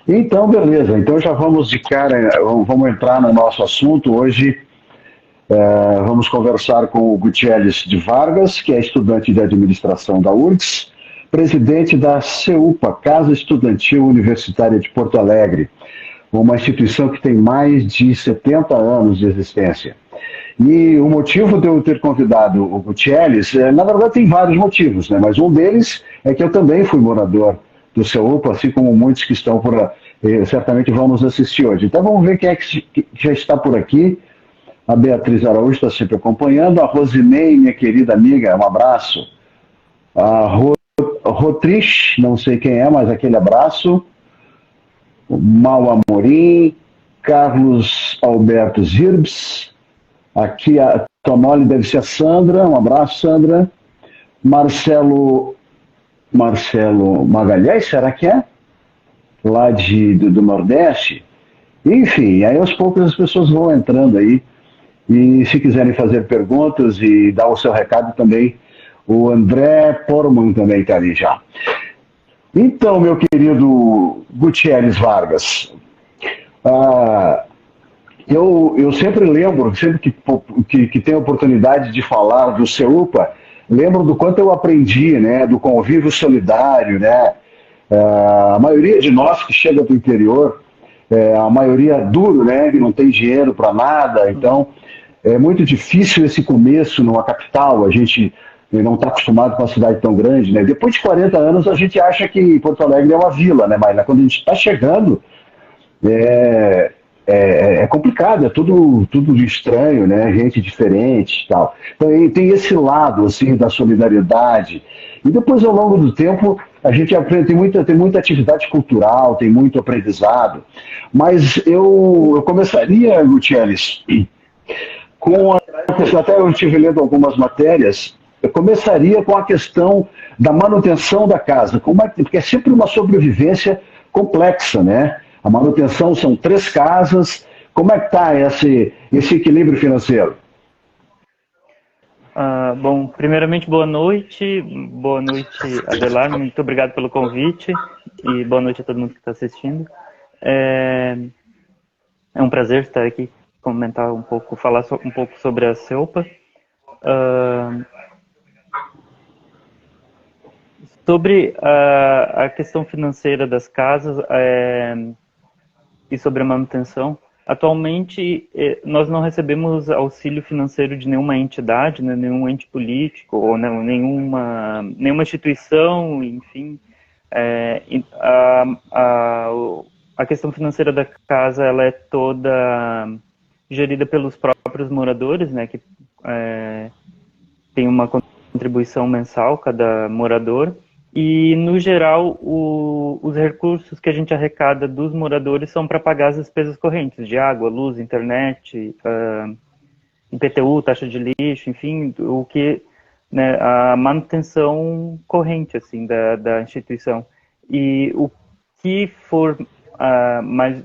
Então, beleza. Então já vamos de cara, vamos entrar no nosso assunto. Hoje vamos conversar com o Gutierrez de Vargas, que é estudante de administração da URGS, presidente da CEUPA, Casa Estudantil Universitária de Porto Alegre, uma instituição que tem mais de 70 anos de existência. E o motivo de eu ter convidado o Gutierrez, na verdade tem vários motivos, né? Mas um deles é que eu também fui morador do CEUPA, assim como muitos que estão por certamente vão nos assistir hoje. Então vamos ver quem é que já está por aqui. A Beatriz Araújo está sempre acompanhando, a Rosinei, minha querida amiga, um abraço. A Rotrich, não sei quem é, mas aquele abraço. O Mal Amorim, Carlos Alberto Zirbs, aqui a Tonoli deve ser a Sandra, um abraço, Sandra. Marcelo Magalhães, será que é? Lá do Nordeste. Enfim, aí aos poucos as pessoas vão entrando aí. E se quiserem fazer perguntas e dar o seu recado também, o André Porman também está ali já. Então, meu querido Gutierrez Vargas, eu sempre lembro, sempre que tenho oportunidade de falar do CEUPA, lembro do quanto eu aprendi, né, do convívio solidário, né? A maioria de nós que chega do interior, a maioria duro, né, que não tem dinheiro para nada, então é muito difícil esse começo numa capital, a gente não está acostumado com uma cidade tão grande, né? Depois de 40 anos a gente acha que Porto Alegre é uma vila, né? Mas quando a gente está chegando, é, é complicado, é tudo estranho, né? Gente diferente e tal. Então tem esse lado, assim, da solidariedade. E depois, ao longo do tempo, a gente aprende, tem muita atividade cultural, tem muito aprendizado. Mas eu começaria, Gutierrez, com a questão, até eu estive lendo algumas matérias, eu começaria com a questão da manutenção da casa, porque é sempre uma sobrevivência complexa, né? A manutenção são 3 casas, como é que está esse equilíbrio financeiro? Bom, primeiramente, boa noite, Adelar, muito obrigado pelo convite e boa noite a todo mundo que está assistindo. É um prazer estar aqui, comentar um pouco, falar um pouco sobre a CEUPA. Sobre a questão financeira das casas e sobre a manutenção, atualmente nós não recebemos auxílio financeiro de nenhuma entidade, né, nenhum ente político ou não, nenhuma instituição, enfim. A questão financeira da casa ela é toda gerida pelos próprios moradores, né, que tem uma contribuição mensal cada morador. E, no geral, os recursos que a gente arrecada dos moradores são para pagar as despesas correntes de água, luz, internet, IPTU, taxa de lixo, enfim, o que, né, a manutenção corrente assim, da instituição. E o que for mais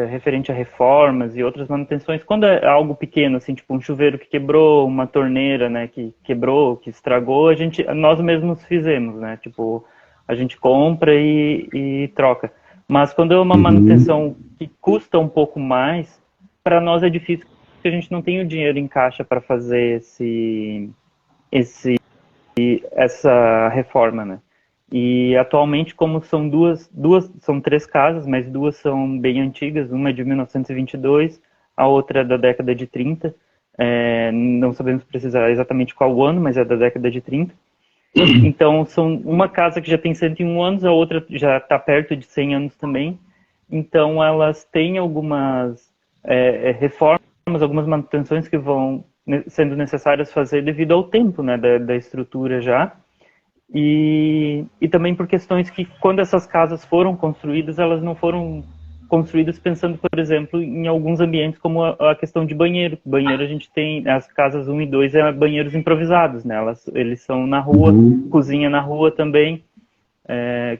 referente a reformas e outras manutenções, quando é algo pequeno, assim, tipo um chuveiro que quebrou, uma torneira, né, que quebrou, que estragou, nós mesmos fizemos, né, tipo, a gente compra e troca. Mas quando é uma manutenção que custa um pouco mais, para nós é difícil porque a gente não tem o dinheiro em caixa para fazer essa reforma, né. E atualmente, como são são 3 casas, mas 2 são bem antigas, uma é de 1922, a outra é da década de 30, não sabemos precisar exatamente qual ano, mas é da década de 30. Então, são uma casa que já tem 101 anos, a outra já está perto de 100 anos também. Então, elas têm algumas reformas, algumas manutenções que vão sendo necessárias fazer devido ao tempo, né, da estrutura já. E também por questões que, quando essas casas foram construídas, elas não foram construídas pensando, por exemplo, em alguns ambientes como a questão de banheiro. Banheiro a gente tem, as casas 1 e 2 banheiros improvisados, né? Eles são na rua, cozinha na rua também,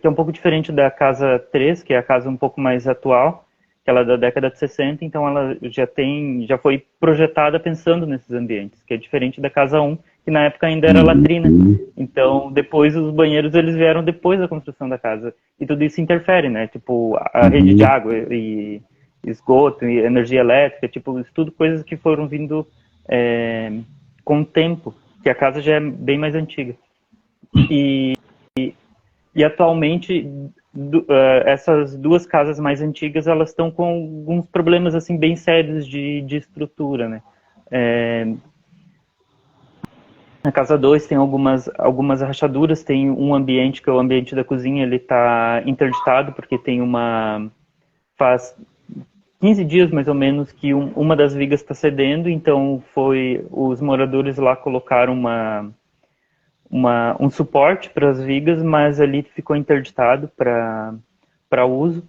que é um pouco diferente da casa 3, que é a casa um pouco mais atual, que ela é da década de 60, então ela já foi projetada pensando nesses ambientes, que é diferente da casa 1, que na época ainda era latrina. Então, depois os banheiros eles vieram depois da construção da casa. E tudo isso interfere, né? Tipo, a rede de água e esgoto e energia elétrica, tipo, isso tudo coisas que foram vindo com o tempo, que a casa já é bem mais antiga. E atualmente, essas duas casas mais antigas, elas estão com alguns problemas, assim, bem sérios de estrutura, né? Na casa 2 tem algumas rachaduras, tem um ambiente, que é o ambiente da cozinha, ele está interditado, porque tem faz 15 dias, mais ou menos, que uma das vigas está cedendo, então os moradores lá colocaram um suporte para as vigas, mas ali ficou interditado para uso.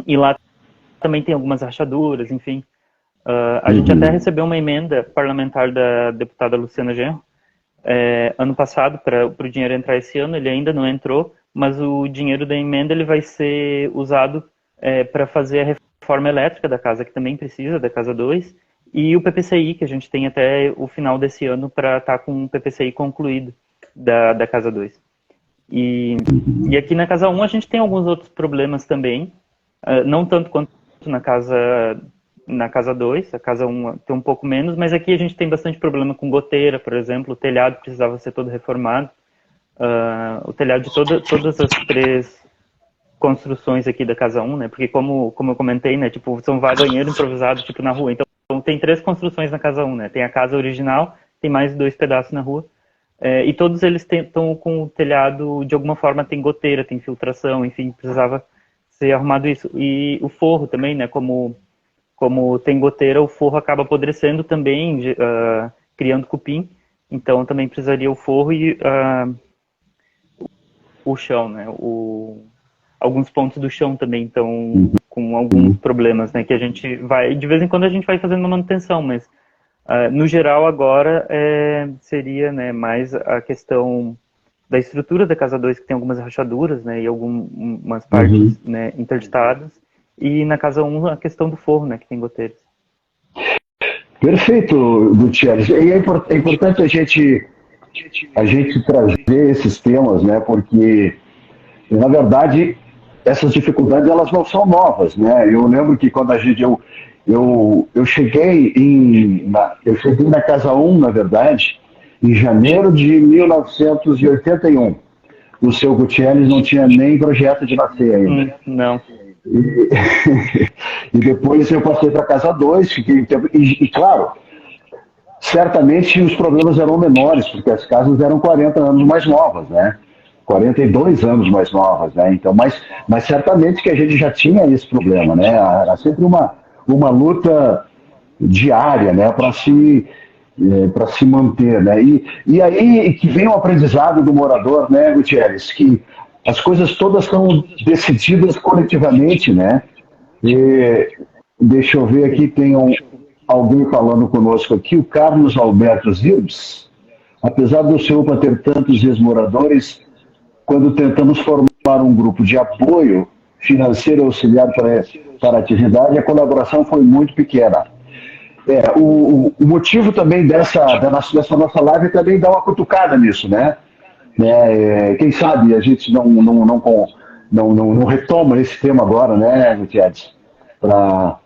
E lá também tem algumas rachaduras, enfim. A gente até recebeu uma emenda parlamentar da deputada Luciana Genro, ano passado, para o dinheiro entrar esse ano. Ele ainda não entrou, mas o dinheiro da emenda ele vai ser usado para fazer a reforma elétrica da casa, que também precisa, da casa 2, e o PPCI, que a gente tem até o final desse ano para estar com o PPCI concluído da casa 2. E aqui na casa 1 a gente tem alguns outros problemas também, não tanto quanto na casa 2, a casa 1 tem um pouco menos, mas aqui a gente tem bastante problema com goteira, por exemplo, o telhado precisava ser todo reformado, o telhado de todas as 3 construções aqui da casa 1, né, porque como eu comentei, né, tipo, são vários banheiros improvisados, tipo, na rua, então tem 3 construções na casa 1, né, tem a casa original, tem mais 2 pedaços na rua, e todos eles estão com o telhado, de alguma forma tem goteira, tem filtração, enfim, precisava ser arrumado isso. E o forro também, né, como tem goteira, o forro acaba apodrecendo também, criando cupim, então também precisaria o forro e o chão, né, alguns pontos do chão também estão com alguns problemas, né, que a gente de vez em quando a gente vai fazendo uma manutenção, mas no geral agora seria, né, mais a questão da estrutura da casa 2, que tem algumas rachaduras, né, e algumas partes, né, interditadas, e na casa 1 a questão do forro, né, que tem goteiras. Perfeito, Gutierrez. E é importante a gente trazer esses temas, né, porque, na verdade, essas dificuldades elas não são novas, né? Eu lembro que quando eu cheguei na casa 1, na verdade, em janeiro de 1981. O seu Gutierrez não tinha nem projeto de nascer ainda. Não. E depois eu passei para a casa 2, fiquei e claro, certamente os problemas eram menores, porque as casas eram 40 anos mais novas, né? 42 anos mais novas, né? Então, mas certamente que a gente já tinha esse problema, né? Era sempre uma luta diária, né? Para se manter, né? E aí que vem o aprendizado do morador, né, Gutierrez, que as coisas todas são decididas coletivamente, né? E, deixa eu ver aqui, tem alguém falando conosco aqui, o Carlos Alberto Zilbs. Apesar do seu ter tantos ex-moradores, quando tentamos formar um grupo de apoio financeiro auxiliar para a atividade, a colaboração foi muito pequena. O motivo também dessa nossa live é também dar uma cutucada nisso, né? Quem sabe a gente não retoma esse tema agora, né, Gutierrez? Para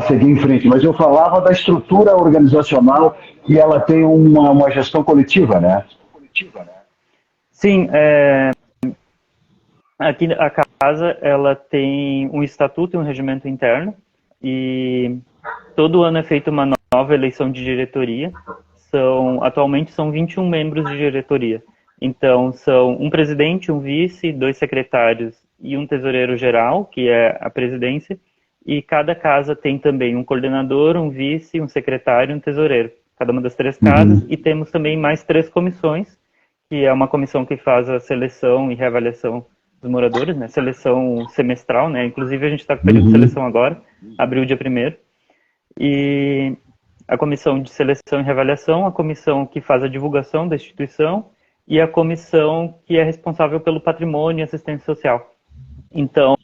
seguir em frente. Mas eu falava da estrutura organizacional que ela tem uma gestão coletiva, né? Sim, aqui a casa ela tem um estatuto e um regimento interno e todo ano é feita uma nova eleição de diretoria. Atualmente são 21 membros de diretoria. Então, são um presidente, um vice, 2 secretários e um tesoureiro geral, que é a presidência. E cada casa tem também um coordenador, um vice, um secretário e um tesoureiro. Cada uma das 3 casas. E temos também mais 3 comissões, que é uma comissão que faz a seleção e reavaliação dos moradores, né? Seleção semestral, né? Inclusive, a gente está com o período de seleção agora, abril dia 1º. E a comissão de seleção e reavaliação, a comissão que faz a divulgação da instituição e a comissão que é responsável pelo patrimônio e assistência social. Então,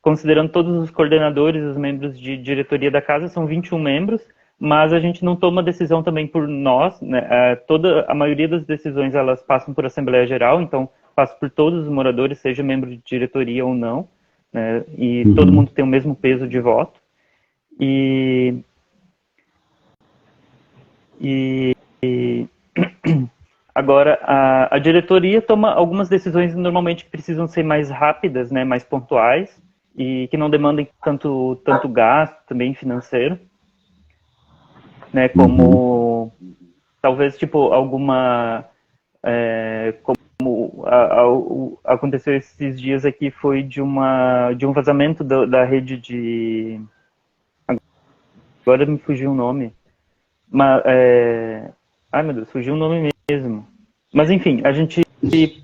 considerando todos os coordenadores, os membros de diretoria da casa, são 21 membros, mas a gente não toma decisão também por nós, né? A maioria das decisões elas passam por Assembleia Geral, então passa por todos os moradores, seja membro de diretoria ou não, né? E todo mundo tem o mesmo peso de voto. E agora, a diretoria toma algumas decisões normalmente que precisam ser mais rápidas, né, mais pontuais, e que não demandem tanto gasto também financeiro, né, como talvez tipo alguma aconteceu esses dias aqui, foi de um vazamento da rede de, agora me fugiu o nome, mas ai meu Deus, fugiu o nome mesmo, mas enfim, a gente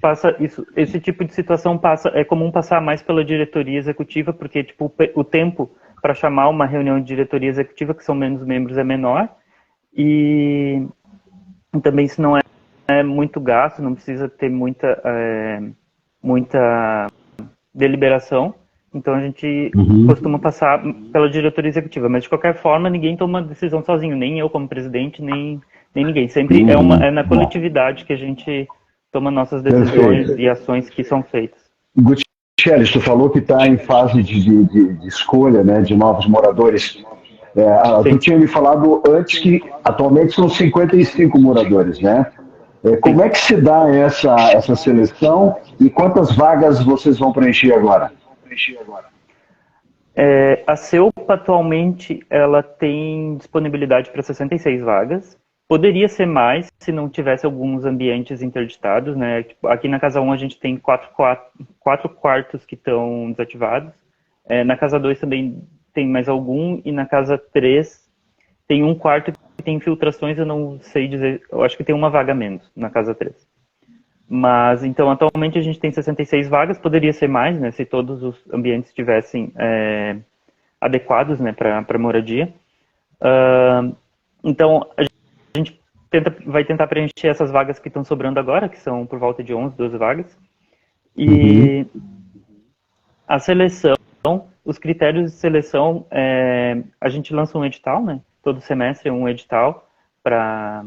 passa isso, esse tipo de situação é comum passar mais pela diretoria executiva, porque tipo o tempo para chamar uma reunião de diretoria executiva, que são menos membros, é menor, e também se não é muito gasto, não precisa ter muita deliberação, então a gente costuma passar pela diretoria executiva, mas de qualquer forma ninguém toma decisão sozinho, nem eu como presidente, nem ninguém, sempre é na coletividade que a gente toma nossas decisões e ações que são feitas. Gutierrez, tu falou que está em fase de escolha, né, de novos moradores. Tu tinha me falado antes que atualmente são 55 moradores, né? Como é que se dá essa seleção e quantas vagas vocês vão preencher agora? A CEUPA atualmente ela tem disponibilidade para 66 vagas. Poderia ser mais se não tivesse alguns ambientes interditados, né? Tipo, aqui na Casa 1 a gente tem quatro quartos que estão desativados. Na Casa 2 também tem mais algum, e na Casa 3 tem um quarto que tem infiltrações, eu não sei dizer, eu acho que tem uma vaga menos na Casa 3. Mas, então, atualmente a gente tem 66 vagas, poderia ser mais, né, se todos os ambientes estivessem adequados, né, para moradia. Então, a gente vai tentar preencher essas vagas que estão sobrando agora, que são por volta de 11, 12 vagas. E a seleção, os critérios de seleção, a gente lança um edital, né? Todo semestre um edital para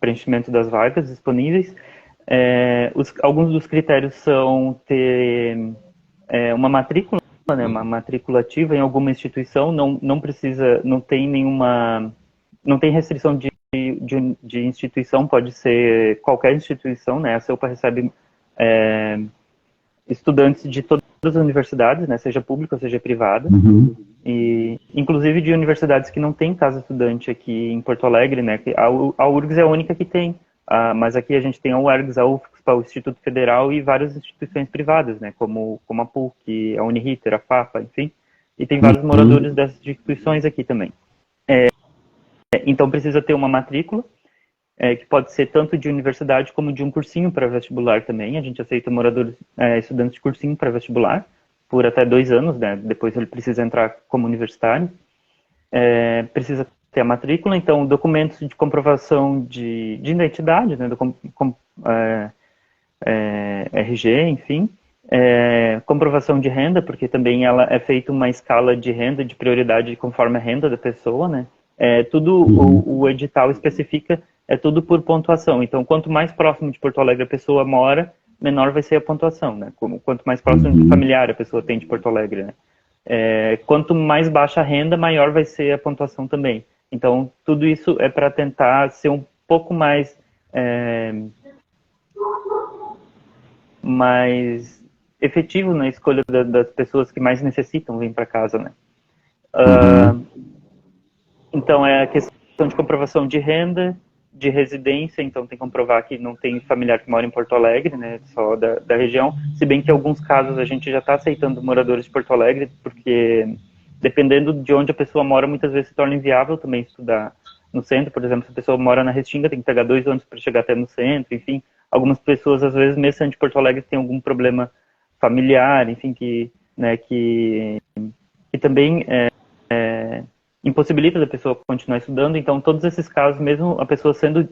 preenchimento das vagas disponíveis. Alguns dos critérios são ter uma matrícula, né? Uma matrícula ativa em alguma instituição, não precisa, não tem restrição de instituição, pode ser qualquer instituição, né? A CEUPA recebe estudantes de todas as universidades, né, seja pública ou seja privada, e inclusive de universidades que não têm casa estudante aqui em Porto Alegre, né, a URGS é a única que tem, mas aqui a gente tem a UERGS, a UFSPA, o Instituto Federal e várias instituições privadas, né, como a PUC, a Uniriter, a FAPA, enfim, e tem vários moradores dessas instituições aqui também. Então precisa ter uma matrícula, que pode ser tanto de universidade como de um cursinho para vestibular também. A gente aceita moradores, estudantes de cursinho para vestibular, por até 2 anos, né? Depois ele precisa entrar como universitário. Precisa ter a matrícula, então documentos de comprovação de identidade, né? RG, enfim. Comprovação de renda, porque também ela é feita uma escala de renda, de prioridade conforme a renda da pessoa, né? O edital especifica, tudo por pontuação. Então, quanto mais próximo de Porto Alegre a pessoa mora, menor vai ser a pontuação, né? Quanto mais próximo de familiar a pessoa tem de Porto Alegre, né? Quanto mais baixa a renda, maior vai ser a pontuação também. Então, tudo isso é para tentar ser um pouco mais efetivo na escolha das pessoas que mais necessitam vir para casa, né? Então, é a questão de comprovação de renda, de residência, então tem que comprovar que não tem familiar que mora em Porto Alegre, né, só da região, se bem que em alguns casos a gente já está aceitando moradores de Porto Alegre, porque dependendo de onde a pessoa mora, muitas vezes se torna inviável também estudar no centro. Por exemplo, se a pessoa mora na Restinga, tem que pegar 2 ônibus para chegar até no centro, enfim. Algumas pessoas, às vezes, mesmo sendo de Porto Alegre, têm algum problema familiar, enfim, que também impossibilita da pessoa continuar estudando. Então, todos esses casos, mesmo a pessoa sendo,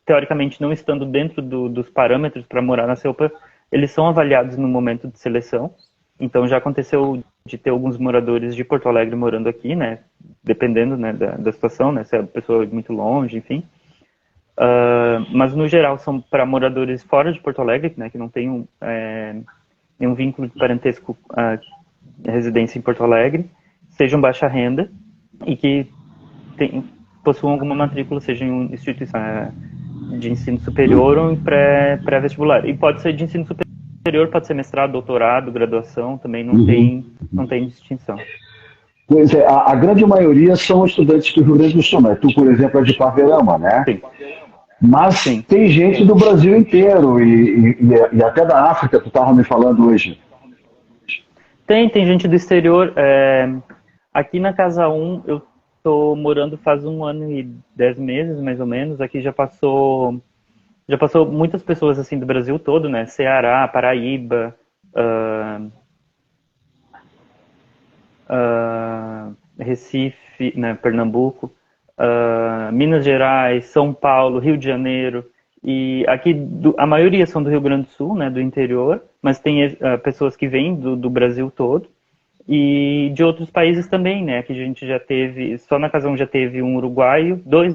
teoricamente, não estando dentro dos parâmetros para morar na CEUPA, eles são avaliados no momento de seleção. Então, já aconteceu ter alguns moradores de Porto Alegre morando aqui, né? Dependendo, né, da situação, né? Se a pessoa é muito longe, enfim. Mas no geral são para moradores fora de Porto Alegre, né? Que não tem nenhum vínculo de parentesco à residência em Porto Alegre, sejam baixa renda e que possuam alguma matrícula, seja em uma instituição de ensino superior ou em pré-vestibular. E pode ser de ensino superior, pode ser mestrado, doutorado, graduação, também não tem distinção. Pois é, a grande maioria são estudantes do Rio Grande do Sul, né? Tu, por exemplo, é de Parverama, né? Sim. Mas Sim. tem gente do Brasil inteiro e até da África, tu estava me falando hoje. Tem gente do exterior. Aqui na Casa 1, eu estou morando faz 1 ano e 10 meses, mais ou menos. Aqui já passou muitas pessoas assim do Brasil todo, né? Ceará, Paraíba, Recife, né? Pernambuco, Minas Gerais, São Paulo, Rio de Janeiro. E aqui a maioria são do Rio Grande do Sul, né? Do interior, mas tem pessoas que vêm do Brasil todo. E de outros países também, né? Aqui a gente já teve, só na Casa 1 já teve um uruguaio, dois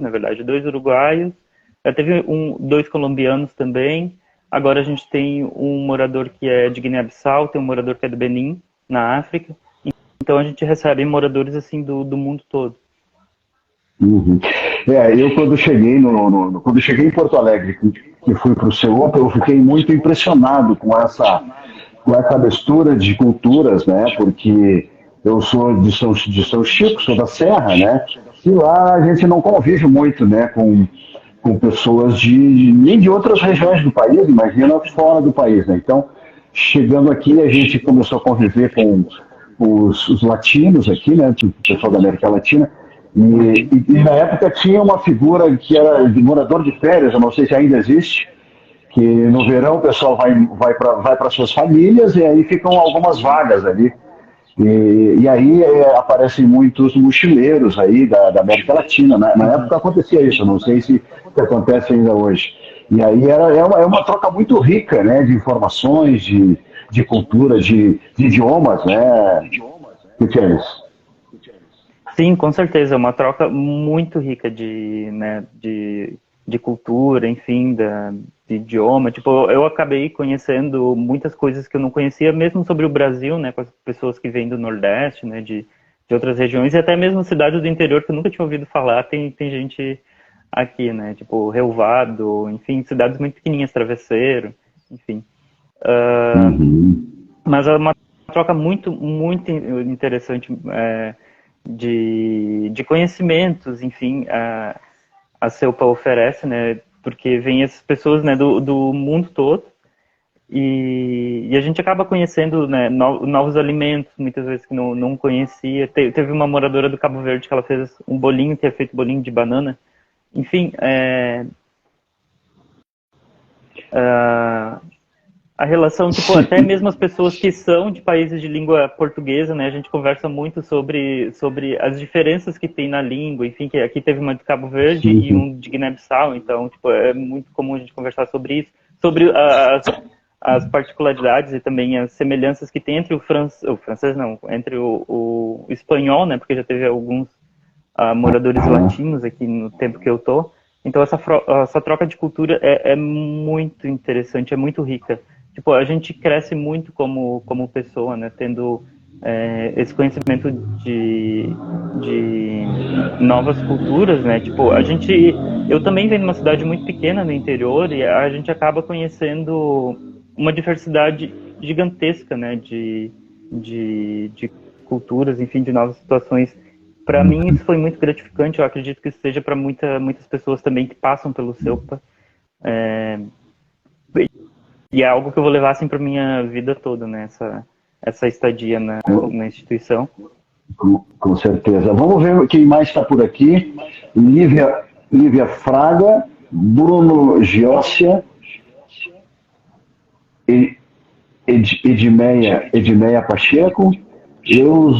uruguaios, já teve 2 colombianos também. Agora a gente tem um morador que é de Guiné-Bissau, tem um morador que é do Benin, na África. Então a gente recebe moradores assim do mundo todo. Uhum. Eu quando cheguei quando cheguei em Porto Alegre, que fui para o CEOPA, eu fiquei muito impressionado com essa mistura de culturas, né? Porque eu sou de São Chico, sou da Serra, né? E lá a gente não convive muito, né? Com pessoas nem de outras regiões do país, imagina fora do país, né? Então, chegando aqui, a gente começou a conviver com os latinos aqui, né? O pessoal da América Latina. E na época tinha uma figura que era de morador de férias, eu não sei se ainda existe, que no verão o pessoal vai para suas famílias e aí ficam algumas vagas ali. E aí aparecem muitos mochileiros aí da América Latina. Na época acontecia isso, não sei se acontece ainda hoje. E aí é uma troca muito rica, né, de informações, de cultura, de idiomas, né? O que é isso? Sim, com certeza, é uma troca muito rica de cultura, enfim, de idioma. Tipo, eu acabei conhecendo muitas coisas que eu não conhecia, mesmo sobre o Brasil, né, com as pessoas que vêm do Nordeste, né, de outras regiões, e até mesmo cidades do interior que eu nunca tinha ouvido falar, tem gente aqui, né, tipo Relvado, enfim, cidades muito pequenininhas, Travesseiro, enfim. Mas é uma troca muito, muito interessante, de conhecimentos, enfim, a CEUPA oferece, né, porque vem essas pessoas, né, do mundo todo e a gente acaba conhecendo, né, novos alimentos, muitas vezes que não conhecia. Teve uma moradora do Cabo Verde que ela fez um bolinho, que é feito bolinho de banana, enfim, a relação, tipo, até mesmo as pessoas que são de países de língua portuguesa, né, a gente conversa muito sobre as diferenças que tem na língua, enfim, que aqui teve uma de Cabo Verde e um de Guiné-Bissau, então, tipo, é muito comum a gente conversar sobre isso, sobre as particularidades e também as semelhanças que tem entre entre o espanhol, né, porque já teve alguns moradores latinos aqui no tempo que eu tô, então essa troca de cultura é muito interessante, é muito rica. Tipo, a gente cresce muito como pessoa, né? Tendo esse conhecimento de novas culturas, né? Tipo, eu também venho de uma cidade muito pequena no interior e a gente acaba conhecendo uma diversidade gigantesca, né? De culturas, enfim, de novas situações. Para mim isso foi muito gratificante. Eu acredito que isso seja para muitas pessoas também que passam pelo CEUPA. E é algo que eu vou levar assim para minha vida toda, né? Essa estadia na instituição. Com certeza. Vamos ver quem mais está por aqui. Lívia Fraga, Bruno Giossia, Edmeia Pacheco, eu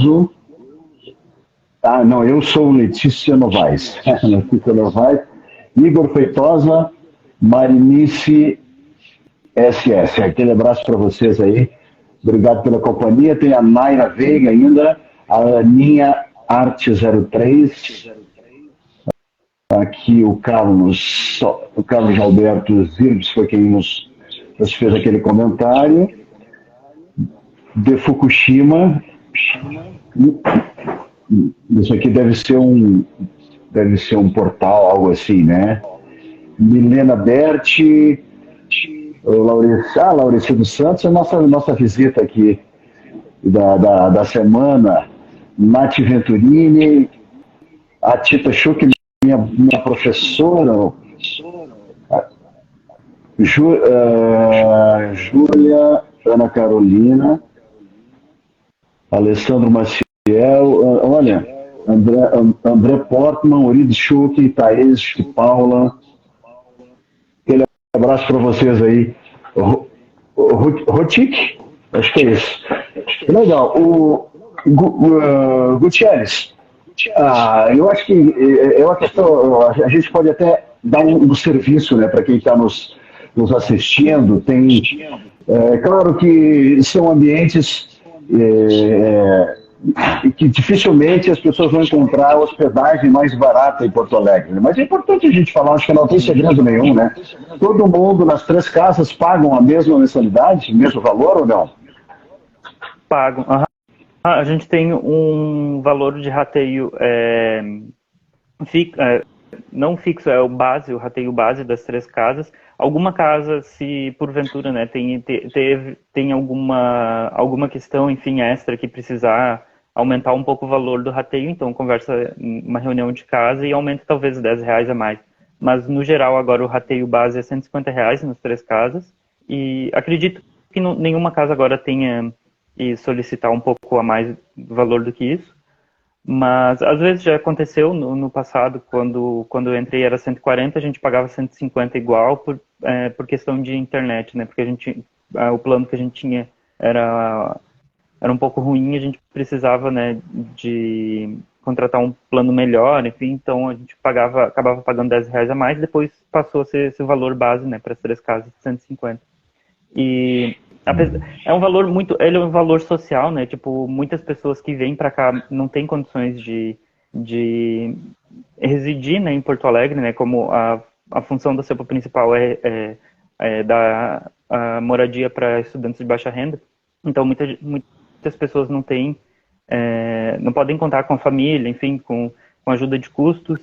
sou Letícia Novaes. Letícia Novaes, Igor Feitosa, Marinice SS. Aquele abraço para vocês aí. Obrigado pela companhia. Tem a Naira Veiga ainda, a Aninha Arte 03, aqui o Carlos Alberto Zirbes foi quem nos fez aquele comentário. De Fukushima, isso aqui deve ser um portal, algo assim, né? Milena Berti, Laurici dos Santos, é nossa visita aqui da semana. Nath Venturini, a Tita Schuch, minha professora, Júlia, Ana Carolina, Alessandro Maciel, olha, André Portman, Urides Schuch, Thaís, Paula. Aquele abraço para vocês aí. Rotik? Acho que é isso. Legal. O Gutierrez, eu acho que é uma questão, a gente pode até dar um serviço, né, para quem está nos assistindo. Claro que são ambientes que dificilmente as pessoas vão encontrar hospedagem mais barata em Porto Alegre. Mas é importante a gente falar, acho que não tem segredo nenhum, né? Todo mundo nas 3 casas pagam a mesma mensalidade, mesmo valor ou não? Pagam. A gente tem um valor de rateio não fixo, é o rateio base das 3 casas. Alguma casa, se porventura, né, tem alguma questão, enfim, extra que precisar aumentar um pouco o valor do rateio, então conversa uma reunião de casa e aumenta talvez R$10 a mais. Mas, no geral, agora o rateio base é R$150 nas 3 casas. E acredito que nenhuma casa agora tenha que solicitar um pouco a mais valor do que isso. Mas, às vezes, já aconteceu no passado, quando eu entrei era 140, a gente pagava 150 igual por questão de internet, né? Porque o plano que a gente tinha era um pouco ruim, a gente precisava, né, de contratar um plano melhor, enfim, então a gente acabava pagando R$10 a mais, depois passou a ser esse valor base, né, para as 3 casas de 150. E ele é um valor social, né, tipo, muitas pessoas que vêm para cá não têm condições de residir, né, em Porto Alegre, né, como a função da CEPA principal é dar a moradia para estudantes de baixa renda, então muitas pessoas não podem contar com a família, enfim, com ajuda de custos.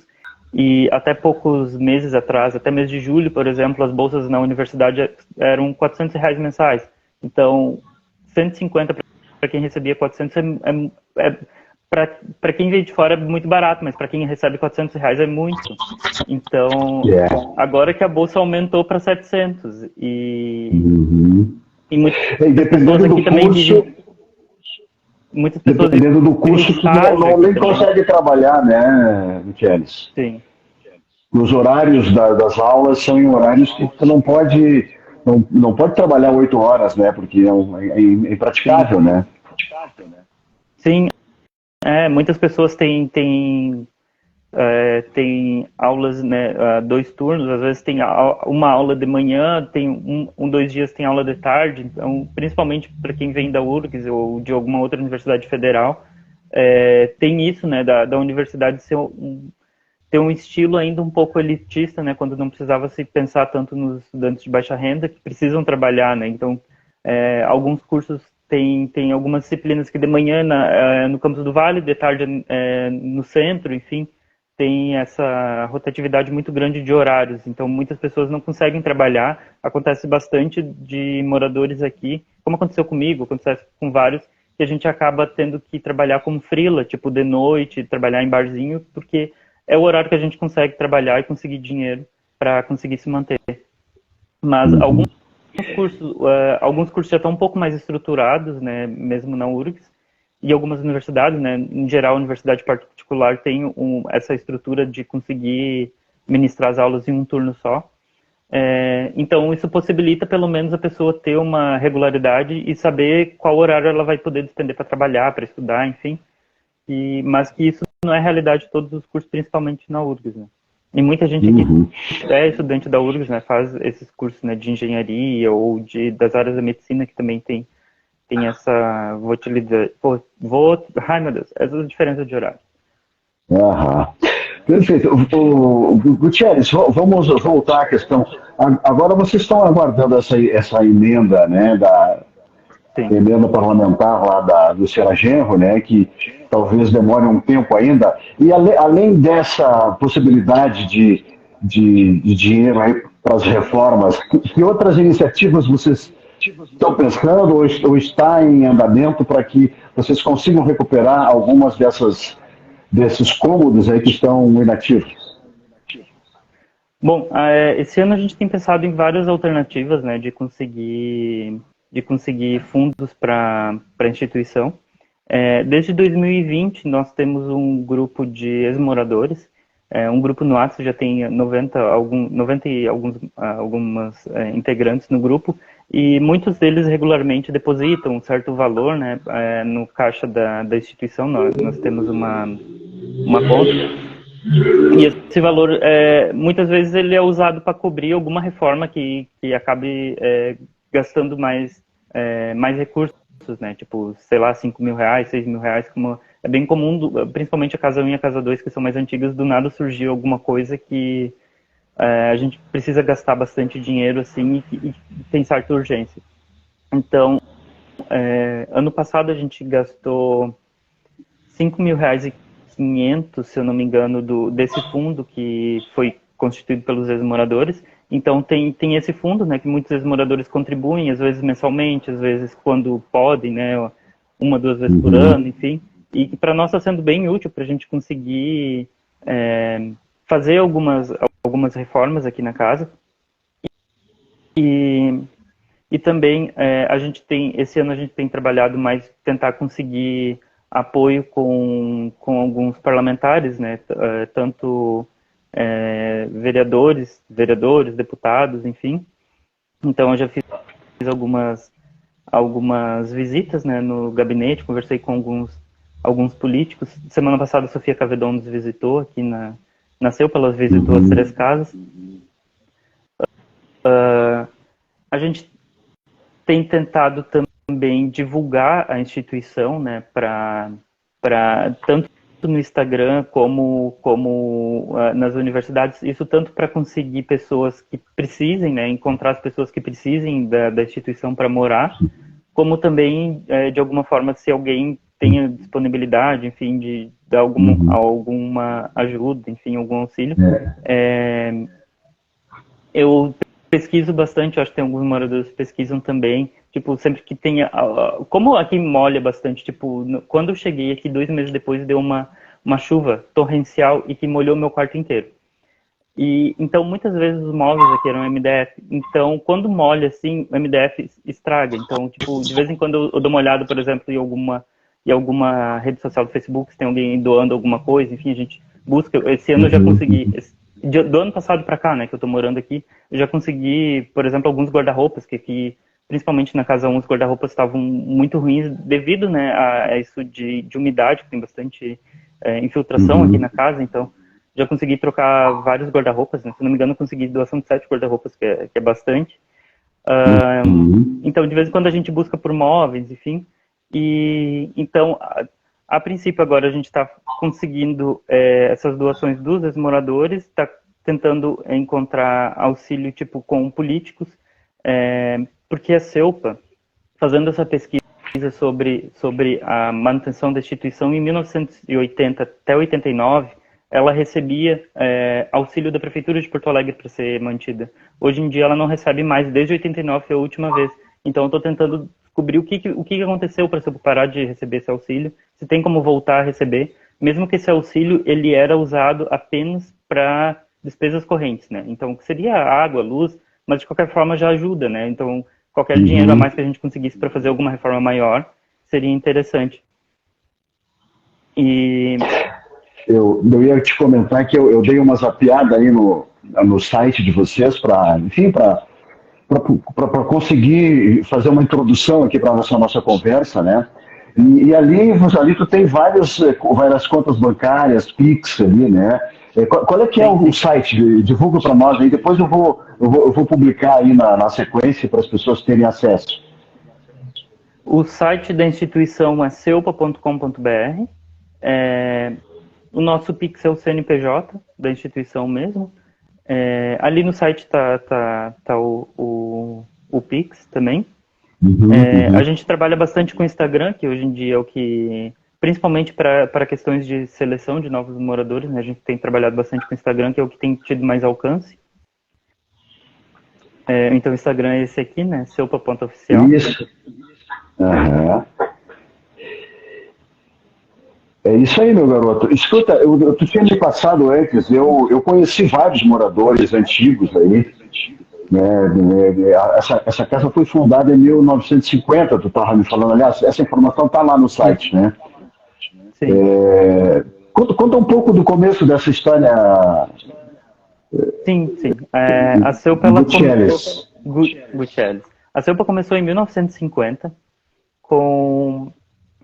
E até poucos meses atrás, até mês de julho, por exemplo, as bolsas na universidade eram R$400 mensais. Então, 150 para quem recebia 400 para quem veio de fora é muito barato, mas para quem recebe R$400 é muito. Então, agora que a bolsa aumentou para 700 e muitas pessoas aqui também dizem. Muitas pessoas dependendo do curso, tu nem consegue trabalhar, né, Michelis? Sim. Os horários das aulas são em horários que tu não pode trabalhar 8 horas, né? Porque é impraticável, né? Sim, muitas pessoas têm aulas, né, 2 turnos, às vezes tem uma aula de manhã, tem 2 dias tem aula de tarde, então, principalmente para quem vem da URGS ou de alguma outra universidade federal, tem isso, né, da universidade ter um estilo ainda um pouco elitista, né, quando não precisava se pensar tanto nos estudantes de baixa renda que precisam trabalhar, né, então alguns cursos tem algumas disciplinas que de manhã no campus do Vale, de tarde no centro, enfim, tem essa rotatividade muito grande de horários, então muitas pessoas não conseguem trabalhar. Acontece bastante de moradores aqui, como aconteceu comigo, acontece com vários, que a gente acaba tendo que trabalhar como freela, tipo de noite, trabalhar em barzinho, porque é o horário que a gente consegue trabalhar e conseguir dinheiro para conseguir se manter. Mas alguns cursos já estão um pouco mais estruturados, né, mesmo na URGS, e algumas universidades, né, em geral a universidade particular tem essa estrutura de conseguir ministrar as aulas em um turno só. Então isso possibilita pelo menos a pessoa ter uma regularidade e saber qual horário ela vai poder despender para trabalhar, para estudar, enfim. Mas que isso não é a realidade de todos os cursos, principalmente na URGS, né? E muita gente aqui é estudante da URGS, né, faz esses cursos, né, de engenharia ou das áreas da medicina, que também tem tem essa volatilidade. Ai, meu Deus, essa diferença de horário. Aham. Perfeito. Gutierrez, vamos voltar à questão. Agora vocês estão aguardando essa emenda, né, da Sim. emenda parlamentar lá do Serra Genro, né, que talvez demore um tempo ainda. E além dessa possibilidade de dinheiro aí para as reformas, que outras iniciativas vocês estão pensando ou está em andamento para que vocês consigam recuperar algumas desses cômodos aí que estão inativos? Bom, esse ano a gente tem pensado em várias alternativas, né, de conseguir fundos para a instituição. Desde 2020 nós temos um grupo de ex-moradores, um grupo no WhatsApp já tem 90 e algumas integrantes no grupo, e muitos deles regularmente depositam um certo valor, né, no caixa da instituição. Nós temos uma conta, e esse valor, muitas vezes ele é usado para cobrir alguma reforma que acabe gastando mais recursos, né? Tipo, sei lá, 5 mil reais, 6 mil reais, como é bem comum, principalmente a Casa 1 e a Casa 2, que são mais antigas, do nada surgiu alguma coisa que a gente precisa gastar bastante dinheiro, assim, e tem certa urgência. Então, ano passado a gente gastou 5 mil reais e 500, se eu não me engano, desse fundo que foi constituído pelos ex-moradores. Então tem esse fundo, né, que muitos ex-moradores contribuem, às vezes mensalmente, às vezes quando podem, né, uma, duas vezes por ano, enfim. E que para nós está sendo bem útil para a gente conseguir fazer algumas reformas aqui na casa. E também esse ano a gente tem trabalhado mais, tentar conseguir apoio com alguns parlamentares, né, tanto vereadores, deputados, enfim. Então eu já fiz algumas visitas, né, no gabinete, conversei com alguns políticos. Semana passada a Sofia Cavedon nos visitou aqui na CEUPA, ela visitou as 3 casas. A gente tem tentado também divulgar a instituição, né, para tanto no Instagram como nas universidades, isso tanto para conseguir pessoas que precisem, né, encontrar as pessoas que precisem da instituição para morar, como também, de alguma forma, se alguém tenha disponibilidade, enfim, de dar alguma ajuda, enfim, algum auxílio. Eu pesquiso bastante, acho que tem alguns moradores que pesquisam também, tipo, sempre que tenha... Como aqui molha bastante, tipo, quando eu cheguei aqui 2 meses depois, deu uma chuva torrencial e que molhou meu quarto inteiro. E então, muitas vezes os móveis aqui eram MDF, então, quando molha, assim, o MDF estraga. Então, tipo, de vez em quando eu dou uma olhada, por exemplo, em alguma rede social do Facebook, se tem alguém doando alguma coisa, enfim, a gente busca. Esse ano eu já consegui... Do ano passado para cá, né, que eu tô morando aqui, eu já consegui, por exemplo, alguns guarda-roupas que principalmente na Casa 1, os guarda-roupas estavam muito ruins devido, né, a isso de umidade, que tem bastante infiltração aqui na casa. Então já consegui trocar vários guarda-roupas, né, se não me engano eu consegui doação de 7 guarda-roupas, que é bastante. Então de vez em quando a gente busca por móveis, enfim, e então a princípio agora a gente está conseguindo essas doações dos ex-moradores, está tentando encontrar auxílio tipo com políticos, porque a CEUPA, fazendo essa pesquisa sobre a manutenção da instituição, em 1980 até 89, ela recebia auxílio da Prefeitura de Porto Alegre para ser mantida. Hoje em dia ela não recebe mais, desde 89 foi a última vez. Então eu estou tentando descobrir o que aconteceu para eu parar de receber esse auxílio, se tem como voltar a receber, mesmo que esse auxílio ele era usado apenas para despesas correntes, né? Então, que seria água, luz, mas de qualquer forma já ajuda, né? Então, qualquer dinheiro a mais que a gente conseguisse para fazer alguma reforma maior seria interessante. E eu ia te comentar que eu dei uma zapeada aí no site de vocês para, enfim, para conseguir fazer uma introdução aqui para a nossa conversa, né? E ali tu tem várias contas bancárias, Pix ali, né? Qual é que é o site? Divulga para nós aí, depois eu vou publicar aí na sequência para as pessoas terem acesso. O site da instituição é seupa.com.br. O nosso Pix é o CNPJ da instituição mesmo. Ali no site tá o Pix também. A gente trabalha bastante com o Instagram, que hoje em dia é o que... Principalmente para questões de seleção de novos moradores, né? A gente tem trabalhado bastante com o Instagram, que é o que tem tido mais alcance. Então o Instagram é esse aqui, né? Seupa.oficial. Isso. Uhum. É isso aí, meu garoto. Escuta, tu tinha me passado antes, eu conheci vários moradores antigos aí. Né, essa casa foi fundada em 1950, tu estava me falando, aliás, essa informação está lá no site, né? Sim. Conta um pouco do começo dessa história. Sim. A Seupa, ela Gutierrez. Gutierrez. A Seupa começou em 1950 com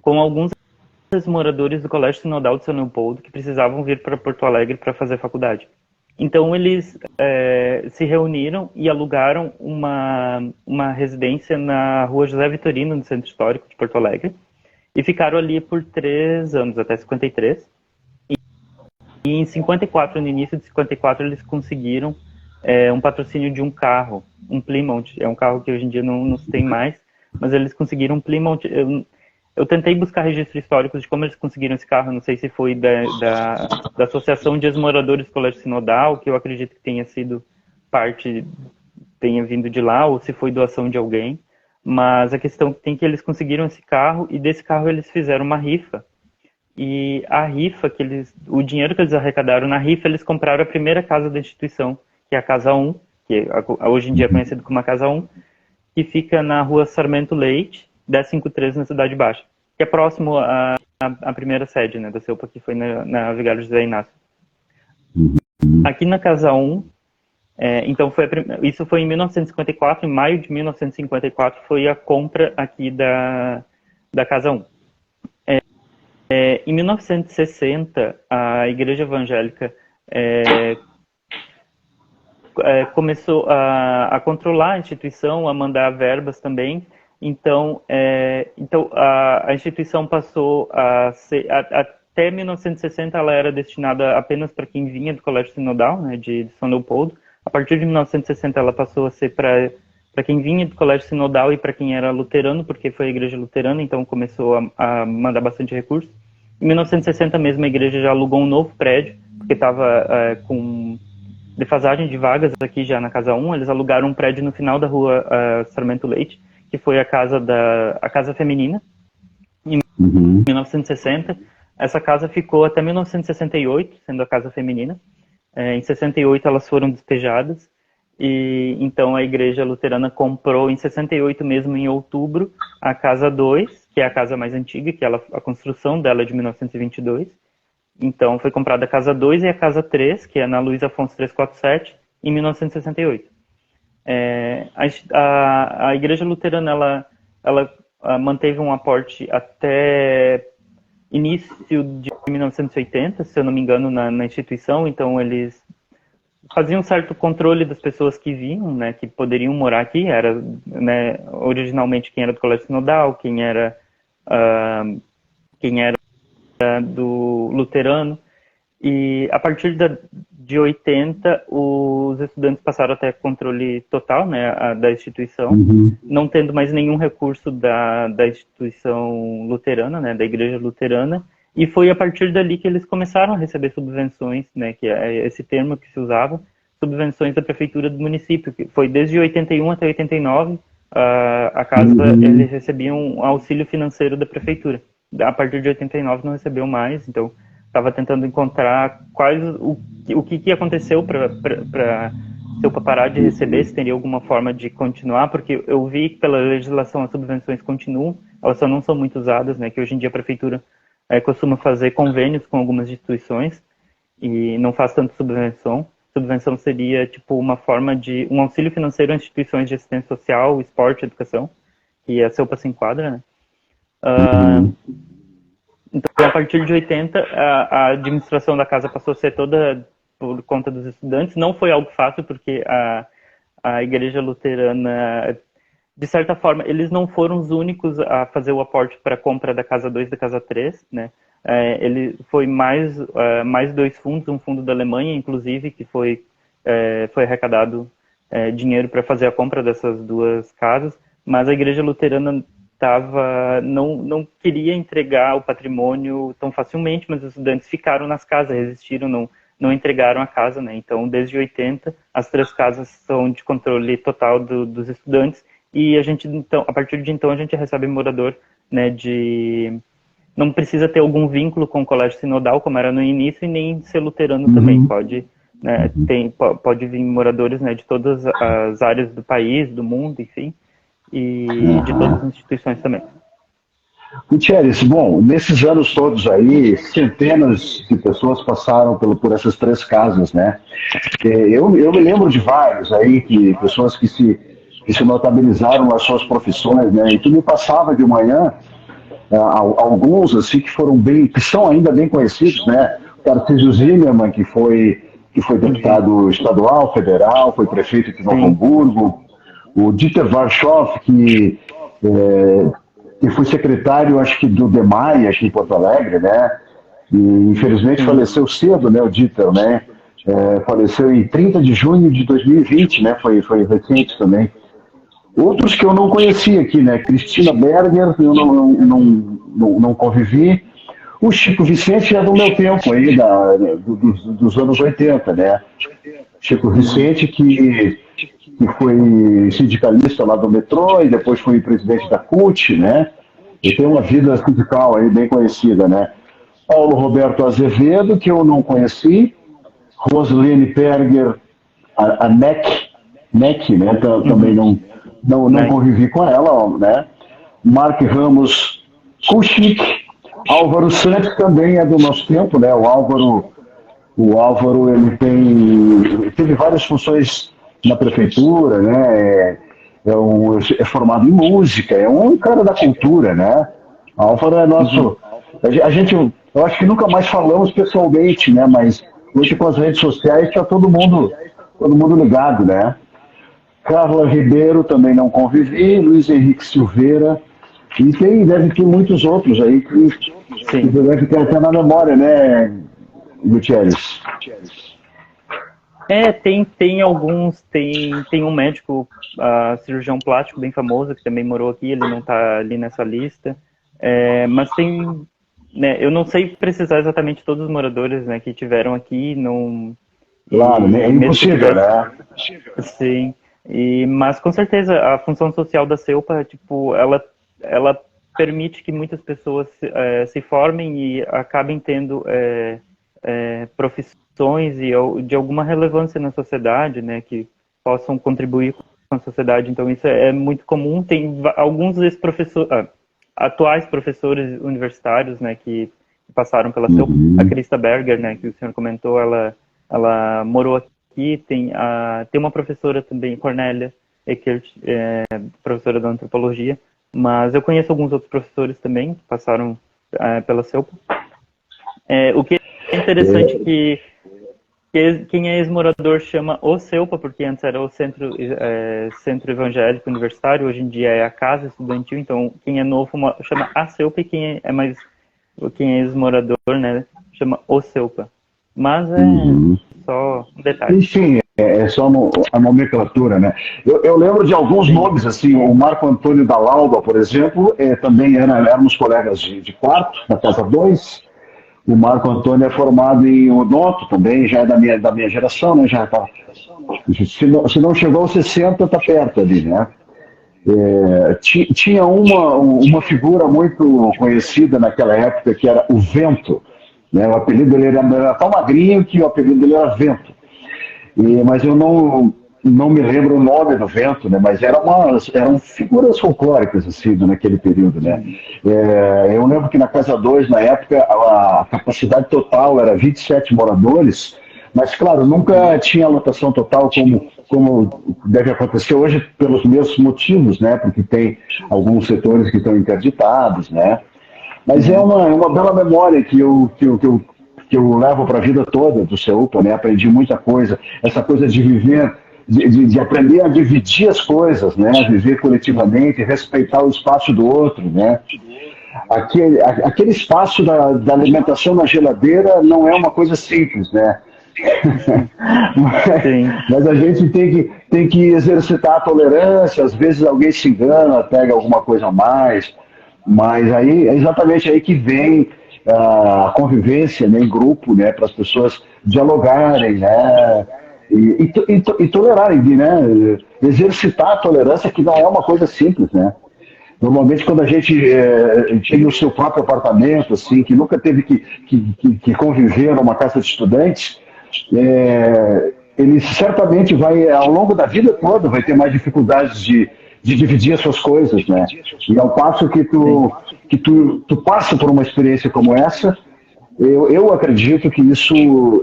alguns moradores do Colégio Sinodal de São Leopoldo que precisavam vir para Porto Alegre para fazer faculdade. Então eles se reuniram e alugaram uma residência na Rua José Vitorino, no Centro Histórico de Porto Alegre, e ficaram ali por 3 anos, até 53. E em 54, no início de 54, eles conseguiram um patrocínio de um carro, um Plymouth. É um carro que hoje em dia não se tem mais, mas eles conseguiram um Plymouth. Eu tentei buscar registros históricos de como eles conseguiram esse carro, não sei se foi da Associação de Ex-Moradores do Colégio Sinodal, que eu acredito que tenha sido tenha vindo de lá, ou se foi doação de alguém, mas a questão tem que eles conseguiram esse carro, e desse carro eles fizeram uma rifa, e a rifa, o dinheiro que eles arrecadaram na rifa, eles compraram a primeira casa da instituição, que é a Casa 1, que hoje em dia é conhecido como a Casa 1, que fica na Rua Sarmento Leite, 1053, na Cidade Baixa, que é próximo à primeira sede, né, da Seupa, que foi na Vigário José Inácio. Aqui na Casa 1, então isso foi em 1954, em maio de 1954 foi a compra aqui da Casa 1. Em 1960, a Igreja Evangélica começou a controlar a instituição, a mandar verbas também. Então a instituição passou a ser, até 1960 ela era destinada apenas para quem vinha do Colégio Sinodal, né, de São Leopoldo. A partir de 1960 ela passou a ser para quem vinha do Colégio Sinodal e para quem era luterano, porque foi a igreja luterana, então começou a mandar bastante recursos. Em 1960 mesmo a igreja já alugou um novo prédio, porque estava com defasagem de vagas aqui já na Casa 1, eles alugaram um prédio no final da Rua Sarmento Leite, que foi a casa feminina, em 1960. Essa casa ficou até 1968, sendo a casa feminina. Em 68 elas foram despejadas, e então a igreja luterana comprou em 68 mesmo, em outubro, a Casa 2, que é a casa mais antiga, que a construção dela é de 1922. Então foi comprada a Casa 2 e a Casa 3, que é na Luiz Afonso 347, em 1968. A igreja luterana ela manteve um aporte até início de 1980, se eu não me engano, na instituição. Então eles faziam um certo controle das pessoas que vinham, né, que poderiam morar aqui. Era, né, originalmente quem era do Colégio Sinodal, quem era do luterano. E a partir de 80, os estudantes passaram a ter controle total, né, da instituição, não tendo mais nenhum recurso da instituição luterana, né, da igreja luterana. E foi a partir dali que eles começaram a receber subvenções, né, que é esse termo que se usava, subvenções da prefeitura do município, que foi desde 81 até 89, a casa, eles recebiam um auxílio financeiro da prefeitura. A partir de 89 não recebeu mais, então estava tentando encontrar o que aconteceu para parar de receber, se teria alguma forma de continuar, porque eu vi que pela legislação as subvenções continuam, elas só não são muito usadas, né, que hoje em dia a prefeitura costuma fazer convênios com algumas instituições e não faz tanto subvenção. Subvenção seria tipo uma forma de um auxílio financeiro a instituições de assistência social, esporte, educação, que a Seupa se enquadra, né? Então, a partir de 80, a administração da casa passou a ser toda por conta dos estudantes. Não foi algo fácil, porque a igreja luterana de certa forma, eles não foram os únicos a fazer o aporte para a compra da Casa 2 e da Casa 3, né? Ele foi mais 2 fundos, um fundo da Alemanha, inclusive, que foi arrecadado dinheiro para fazer a compra dessas 2 casas, mas a Igreja Luterana não queria entregar o patrimônio tão facilmente, mas os estudantes ficaram nas casas, resistiram, não entregaram a casa, né? Então, desde 80, as 3 casas são de controle total dos estudantes, e então, a partir de então, a gente recebe morador, né, não precisa ter algum vínculo com o colégio sinodal, como era no início, e nem ser luterano também. Pode, né, pode vir moradores, né, de todas as áreas do país, do mundo, enfim, e de todas as instituições também. Gutierrez, bom, nesses anos todos aí, centenas de pessoas passaram por essas 3 casas, né? Eu me lembro de vários aí, pessoas que se notabilizaram nas suas profissões, né? E tu me passava de manhã alguns assim que são ainda bem conhecidos, né? O Tarcísio Zimmermann, que foi deputado estadual, federal, foi prefeito de Novo Hamburgo, o Dieter Warschow, que foi secretário, acho que do DEMAI, aqui em Porto Alegre, né? E infelizmente faleceu cedo, né? O Dieter, né? Faleceu em 30 de junho de 2020, né? Foi recente também. Outros que eu não conhecia aqui, né? Cristina Berger, eu não convivi. O Chico Vicente é do meu tempo aí, dos anos 80, né? Chico Vicente, que foi sindicalista lá do metrô e depois foi presidente da CUT, né? E tem uma vida sindical aí bem conhecida, né? Paulo Roberto Azevedo, que eu não conheci. Roselene Perger, a NEC, né? Também não convivi com ela, né? Mark Ramos Kuchnik, Álvaro Santos também é do nosso tempo, né? O Álvaro ele teve várias funções na prefeitura, né? É formado em música, é um cara da cultura, né? Álvaro é nosso. Eu acho que nunca mais falamos pessoalmente, né? Mas hoje com as redes sociais está todo mundo ligado, né? Carla Ribeiro também não convivi, Luiz Henrique Silveira, e deve ter muitos outros aí que deve ter até na memória, né, Gutierrez? Tem alguns, tem um médico, cirurgião plástico bem famoso, que também morou aqui, ele não está ali nessa lista, mas tem, né, eu não sei precisar exatamente todos os moradores, né, que tiveram aqui, não... Claro, é impossível, né? Sim. Mas com certeza a função social da CEUPA, tipo, ela permite que muitas pessoas se formem e acabem tendo profissões e de alguma relevância na sociedade, né, que possam contribuir com a sociedade. Então isso é muito comum. Tem alguns atuais professores universitários, né, que passaram pela CEUPA. A Krista Berger, né, que o senhor comentou, ela morou aqui. Tem uma professora também, Cornélia Eckert, professora da antropologia, mas eu conheço alguns outros professores também que passaram pela CEUPA. O que é interessante que quem é ex-morador chama o CEUPA, porque antes era o Centro Evangélico Universitário, hoje em dia é a Casa Estudantil, então quem é novo chama a CEUPA e quem é ex-morador, né, chama o CEUPA. Mas só um detalhe. Enfim, é só a nomenclatura, né? Eu lembro de alguns nomes, assim, o Marco Antônio da Lauba, por exemplo, também éramos colegas de quarto, na Casa 2. O Marco Antônio é formado em odonto também, já é da minha geração, né? Já tá, se não chegou aos 60, está perto ali, né? Tinha uma figura muito conhecida naquela época, que era o Vento, né? O apelido dele era tão magrinho que o apelido dele era Vento. Mas eu não me lembro o nome do Vento, né? Mas eram figuras folclóricas assim, naquele período, né? Eu lembro que na Casa 2, na época, a capacidade total era 27 moradores, mas, claro, nunca tinha lotação total como deve acontecer hoje pelos mesmos motivos, né? Porque tem alguns setores que estão interditados, né? Mas é uma bela memória que eu levo para a vida toda do CEUPA, né? Aprendi muita coisa. Essa coisa de viver de aprender a dividir as coisas, né? Viver coletivamente, respeitar o espaço do outro, né? Aquele espaço da alimentação na geladeira não é uma coisa simples, né? Sim. Mas a gente tem que exercitar a tolerância, às vezes alguém se engana, pega alguma coisa a mais, mas aí é exatamente aí que vem a convivência, né, em grupo, né, para as pessoas dialogarem, né, e tolerarem, né, exercitar a tolerância, que não é uma coisa simples, né. Normalmente, quando a gente chega no seu próprio apartamento, assim, que nunca teve que conviver numa casa de estudantes, ele certamente vai, ao longo da vida toda, vai ter mais dificuldades de dividir as suas coisas, né? E ao passo que tu passa por uma experiência como essa, eu acredito que isso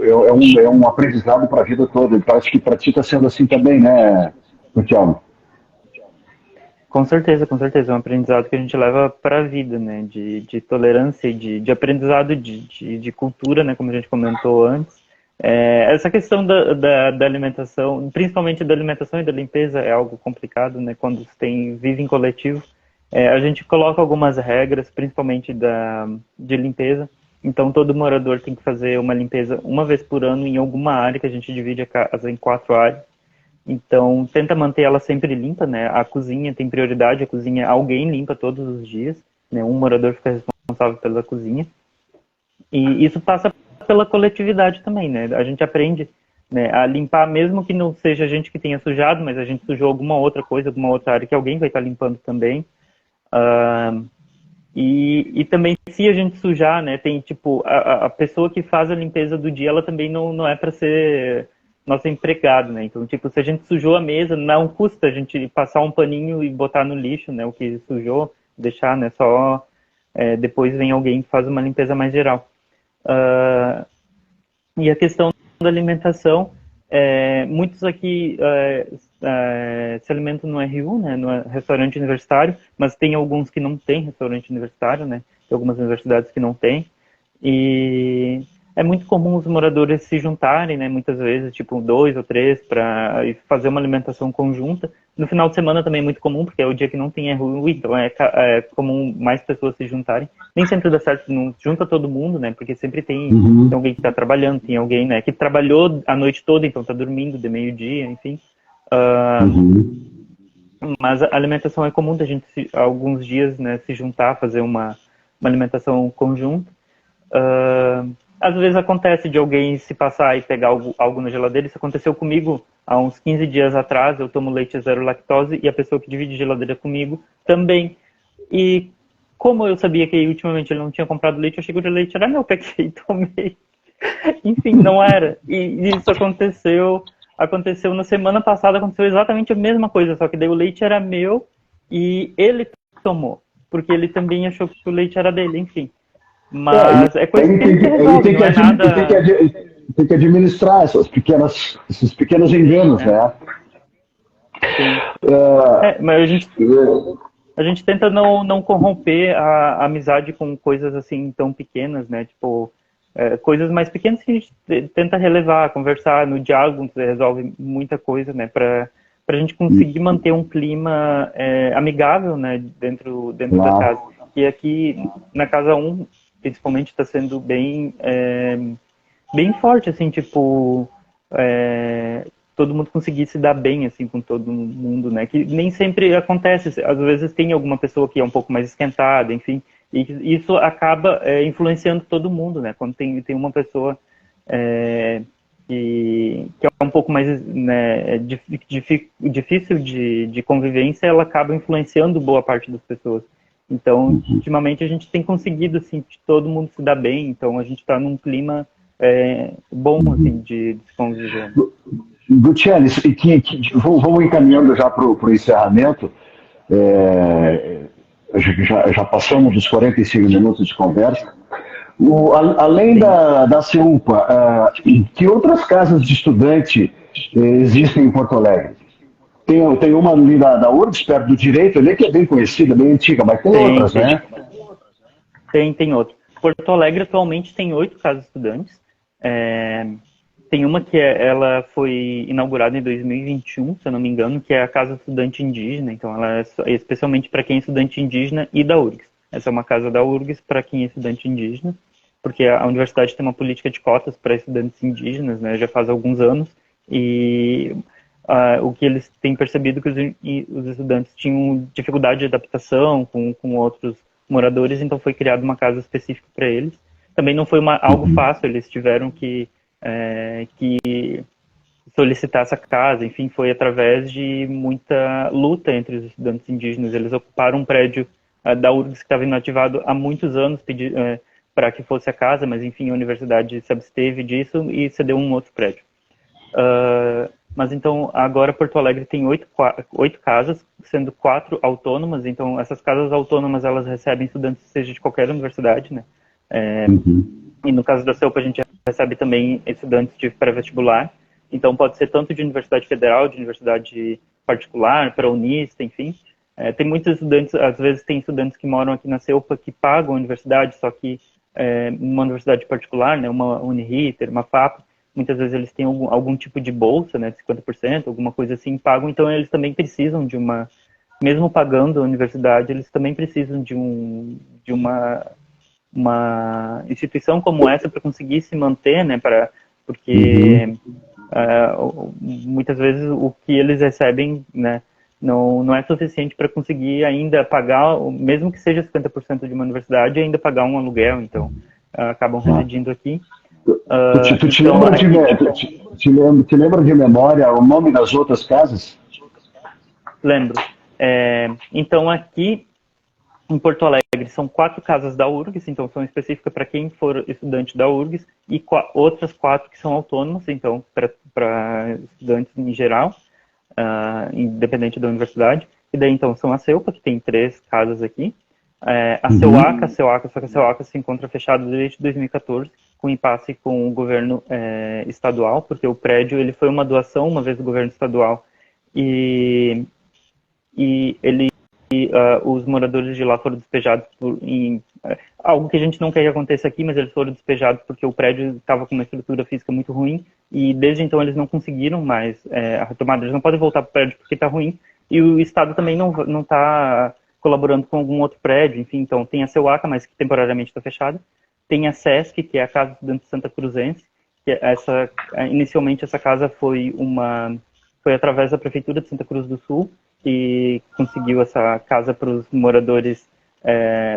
é um aprendizado para a vida toda. Então, acho que para ti está sendo assim também, né, Tiago? Com certeza, é um aprendizado que a gente leva para a vida, né? De tolerância e de aprendizado de cultura, né? Como a gente comentou antes. Essa questão da alimentação, principalmente da alimentação e da limpeza, é algo complicado, né? Quando vive em coletivo. A gente coloca algumas regras, principalmente de limpeza. Então, todo morador tem que fazer uma limpeza uma vez por ano em alguma área, que a gente divide a casa em 4 áreas. Então, tenta manter ela sempre limpa, né? A cozinha tem prioridade, a cozinha alguém limpa todos os dias, né? Um morador fica responsável pela cozinha. E isso passa pela coletividade também, né? A gente aprende, né, a limpar, mesmo que não seja a gente que tenha sujado, mas a gente sujou alguma outra coisa, alguma outra área que alguém vai estar limpando também. E também, se a gente sujar, né, tem tipo, a pessoa que faz a limpeza do dia, ela também não é para ser nosso empregado, né? Então, tipo, se a gente sujou a mesa, não custa a gente passar um paninho e botar no lixo, né, o que sujou, deixar, né, só depois vem alguém que faz uma limpeza mais geral. E a questão da alimentação, muitos aqui se alimentam no RU, né, no restaurante universitário, mas tem alguns que não tem restaurante universitário, né, tem algumas universidades que não tem, e é muito comum os moradores se juntarem, né, muitas vezes, tipo 2 ou 3, para fazer uma alimentação conjunta. No final de semana também é muito comum, porque é o dia que não tem RU, então é comum mais pessoas se juntarem. Nem sempre dá certo, não junta todo mundo, né, porque sempre tem alguém que está trabalhando, tem alguém, né, que trabalhou a noite toda, então está dormindo de meio-dia, enfim. Mas a alimentação é comum da gente, alguns dias, né, se juntar, fazer uma alimentação conjunta. Às vezes acontece de alguém se passar e pegar algo na geladeira. Isso aconteceu comigo há uns 15 dias atrás. Eu tomo leite zero lactose e a pessoa que divide geladeira comigo também. E como eu sabia que ultimamente ele não tinha comprado leite, eu achei que o leite era meu, peguei e tomei. Enfim, não era. E isso aconteceu na semana passada, aconteceu exatamente a mesma coisa, só que daí o leite era meu e ele tomou, porque ele também achou que o leite era dele, enfim. Mas é coisa que se resolve, não é nada... Tem que administrar esses pequenos enganos, né? Sim. Mas a gente tenta não corromper a amizade com coisas assim tão pequenas, né? Tipo, coisas mais pequenas que a gente tenta relevar, conversar no diálogo, resolve muita coisa, né? Pra gente conseguir manter um clima amigável, né? Dentro da casa. E aqui na casa 1, principalmente, está sendo bem forte, assim, tipo, todo mundo conseguir se dar bem, assim, com todo mundo, né, que nem sempre acontece, às vezes tem alguma pessoa que é um pouco mais esquentada, enfim, e isso acaba influenciando todo mundo, né, quando tem uma pessoa que é um pouco mais, né, difícil de convivência, ela acaba influenciando boa parte das pessoas. Então, ultimamente a gente tem conseguido, assim, de todo mundo se dar bem, então a gente está num clima bom, assim, de se conviver. Gutiérrez, vamos encaminhando já para o encerramento, já passamos dos 45 minutos de conversa. Além da CEUPA, que outras casas de estudante existem em Porto Alegre? Tem uma ali da URGS, perto do Direito, ali, que é bem conhecida, bem antiga, mas tem outras, né? Tem outro. Porto Alegre atualmente tem 8 casas estudantes. Tem uma que ela foi inaugurada em 2021, se eu não me engano, que é a Casa Estudante Indígena. Então, ela é especialmente para quem é estudante indígena e da URGS. Essa é uma casa da URGS para quem é estudante indígena, porque a universidade tem uma política de cotas para estudantes indígenas, né, já faz alguns anos, e o que eles têm percebido é que os estudantes tinham dificuldade de adaptação com outros moradores, então foi criada uma casa específica para eles. Também não foi algo fácil, eles tiveram que solicitar essa casa, enfim, foi através de muita luta entre os estudantes indígenas. Eles ocuparam um prédio da URGS que estava inativado há muitos anos para que fosse a casa, mas enfim, a universidade se absteve disso e cedeu um outro prédio. Mas então, agora Porto Alegre tem 8 casas, sendo 4 autônomas. Então, essas casas autônomas, elas recebem estudantes, seja de qualquer universidade, né? E no caso da CEUPA, a gente recebe também estudantes de pré-vestibular. Então, pode ser tanto de universidade federal, de universidade particular, para unista, enfim. Tem muitos estudantes, às vezes tem estudantes que moram aqui na CEUPA que pagam a universidade, só que uma universidade particular, né, uma Uniriter, uma FAP, muitas vezes eles têm algum tipo de bolsa, né, de 50%, alguma coisa assim, pagam, então eles também precisam de mesmo pagando a universidade, eles também precisam de uma instituição como essa para conseguir se manter, né, porque muitas vezes o que eles recebem, né, não é suficiente para conseguir ainda pagar, mesmo que seja 50% de uma universidade, ainda pagar um aluguel, então acabam residindo aqui. Te lembra de memória o nome das outras casas? Lembro. Então aqui em Porto Alegre são 4 casas da URGS, então são específicas para quem for estudante da URGS, e outras 4 que são autônomas, então para estudantes em geral, independente da universidade. E daí então são a CEUPA, que tem 3 casas aqui, a CEUACA, só que a CEUACA se encontra fechada desde 2014, com impasse com o governo estadual, porque o prédio ele foi uma doação uma vez do governo estadual, e os moradores de lá foram despejados algo que a gente não quer que aconteça aqui, mas eles foram despejados porque o prédio estava com uma estrutura física muito ruim, e desde então eles não conseguiram mais a retomada, eles não podem voltar para o prédio porque está ruim, e o Estado também não está colaborando com algum outro prédio, enfim, então tem a CEUACA, mas que temporariamente está fechada, tem a SESC, que é a Casa Estudante Santa Cruzense, que inicialmente essa casa foi através da Prefeitura de Santa Cruz do Sul, que conseguiu essa casa para os moradores,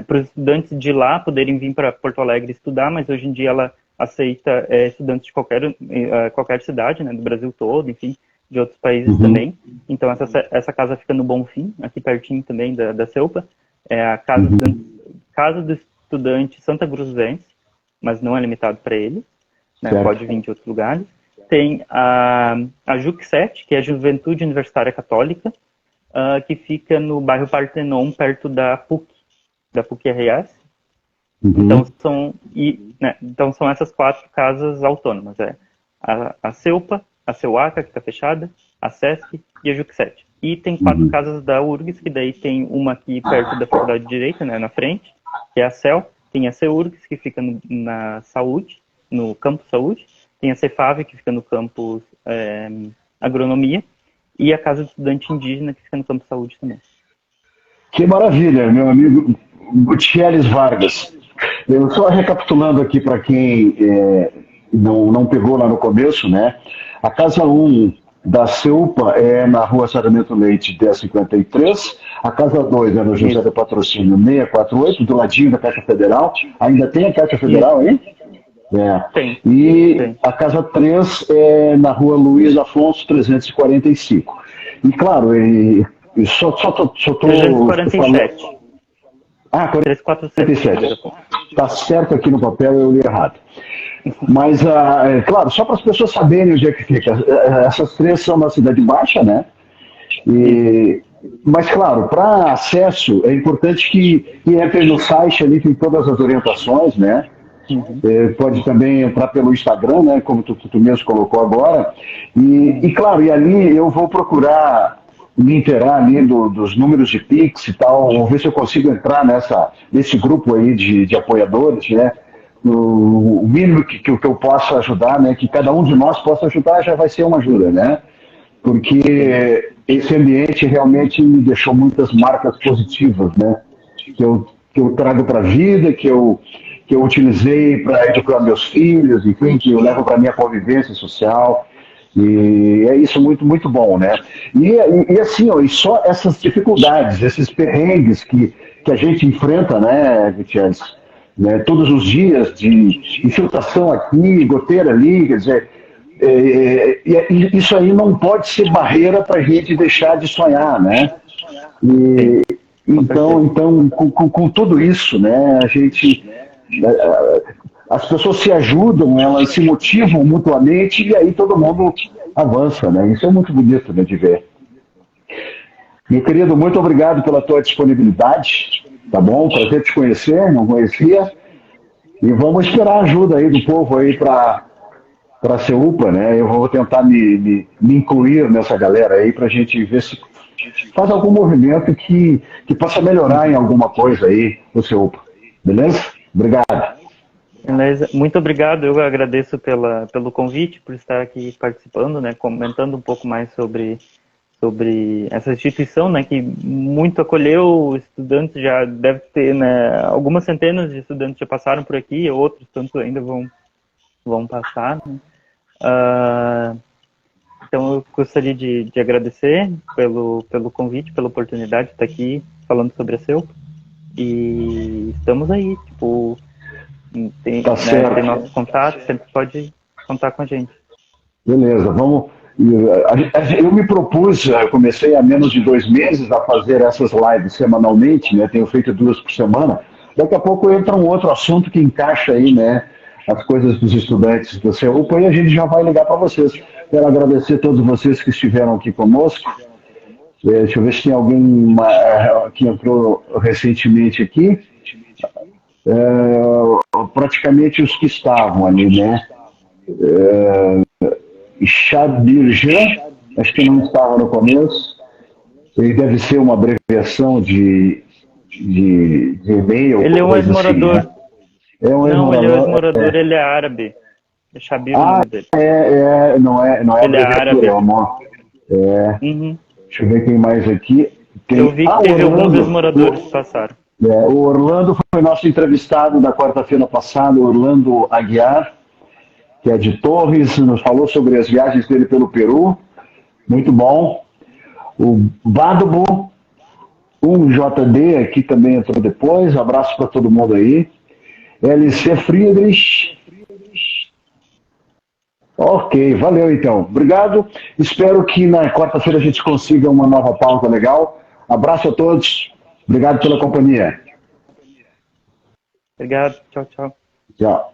para os estudantes de lá poderem vir para Porto Alegre estudar, mas hoje em dia ela aceita estudantes de qualquer cidade, né, do Brasil todo, enfim, de outros países também. Então essa casa fica no Bonfim, aqui pertinho também da CEUPA, é a Casa do Estudante Santa Cruzense, mas não é limitado para ele, né, pode vir de outros lugares. Tem a JUC7, que é a Juventude Universitária Católica, que fica no bairro Partenon, perto da PUC-RS. Então são essas 4 casas autônomas. A CEUPA, a CEUACA, que está fechada, a SESC e a JUC7. E tem 4 casas da URGS, que daí tem uma aqui perto da Faculdade de Direito, né, na frente, que é a CEL. Tem a CEURGS, que fica na Saúde, no Campus Saúde. Tem a CEFAV, que fica no Campus Agronomia. E a Casa do Estudante Indígena, que fica no Campus Saúde também. Que maravilha, meu amigo Gutierrez Vargas. Eu só recapitulando aqui para quem não pegou lá no começo, né? A Casa 1 da CEUPA é na Rua Sarmento Leite, 1053. A Casa 2 é no José do Patrocínio, 648, do ladinho da Caixa Federal. Ainda tem a Caixa Federal aí? Tem. E a Casa 3 é na Rua Luiz Afonso, 345. E claro, só tô 347. Falando... 347. Está certo aqui no papel, eu li errado. Mas, claro, só para as pessoas saberem onde é que fica. Essas 3 são na Cidade Baixa, né? Mas, claro, para acesso, é importante que entre no site ali, tem todas as orientações, né? Pode também entrar pelo Instagram, né, como tu mesmo colocou agora, e claro, e ali eu vou procurar me inteirar ali dos números de Pix e tal, vou ver se eu consigo entrar nesse grupo aí de apoiadores, né, o mínimo que eu possa ajudar, né, que cada um de nós possa ajudar, já vai ser uma ajuda, né? Porque esse ambiente realmente me deixou muitas marcas positivas, né? Que eu trago para a vida, que eu utilizei para educar meus filhos, enfim, que eu levo para a minha convivência social. E é isso muito bom, né? E assim, ó, e só essas dificuldades, esses perrengues que a gente enfrenta, né, Gutierrez, né, todos os dias de infiltração aqui, goteira ali, quer dizer, isso aí não pode ser barreira para a gente deixar de sonhar, né? E, então com tudo isso, né, a gente, as pessoas se ajudam, elas se motivam mutuamente e aí todo mundo avança, né? Isso é muito bonito, né, de ver. Meu querido, muito obrigado pela tua disponibilidade, tá bom? Prazer te conhecer, não conhecia. E vamos esperar a ajuda aí do povo aí para a CEUPA, né? Eu vou tentar me incluir nessa galera aí para a gente ver se faz algum movimento que possa melhorar em alguma coisa aí o CEUPA. Beleza? Obrigado. Beleza. Muito obrigado, eu agradeço pelo convite, por estar aqui participando, né, comentando um pouco mais sobre essa instituição, né, que muito acolheu estudantes, já deve ter, né, algumas centenas de estudantes já passaram por aqui, outros tanto ainda vão passar, né? Então eu gostaria de agradecer pelo convite, pela oportunidade de estar aqui falando sobre a CEUPA, e estamos aí, tipo, tem, Tá certo. né, tem nosso contato, sempre pode contar com a gente. Beleza, vamos. Eu me propus, eu comecei há menos de 2 meses a fazer essas lives semanalmente, né? Tenho feito 2 por semana. Daqui a pouco entra um outro assunto que encaixa aí, né? As coisas dos estudantes do CEUPA e a gente já vai ligar para vocês. Quero agradecer a todos vocês que estiveram aqui conosco. Deixa eu ver se tem alguém que entrou recentemente aqui. Praticamente os que estavam ali, né? Chadirjan, acho que não estava no começo. Ele deve ser uma abreviação de e-mail. Ele é um ex-morador. Assim, né? Não, ele é um ex-morador, ele é árabe. É Shabir o nome dele. Não é ele é árabe. Uhum. Deixa eu ver quem mais aqui. Eu vi que teve alguns ex-moradores que passaram. O Orlando foi nosso entrevistado da quarta-feira passada, o Orlando Aguiar, que é de Torres, nos falou sobre as viagens dele pelo Peru. Muito bom. O Badubo, o JD aqui também entrou depois. Abraço para todo mundo aí. LC Friedrich. Ok, valeu então. Obrigado. Espero que na quarta-feira a gente consiga uma nova pauta legal. Abraço a todos. Obrigado pela companhia. Obrigado. Tchau, tchau. Tchau.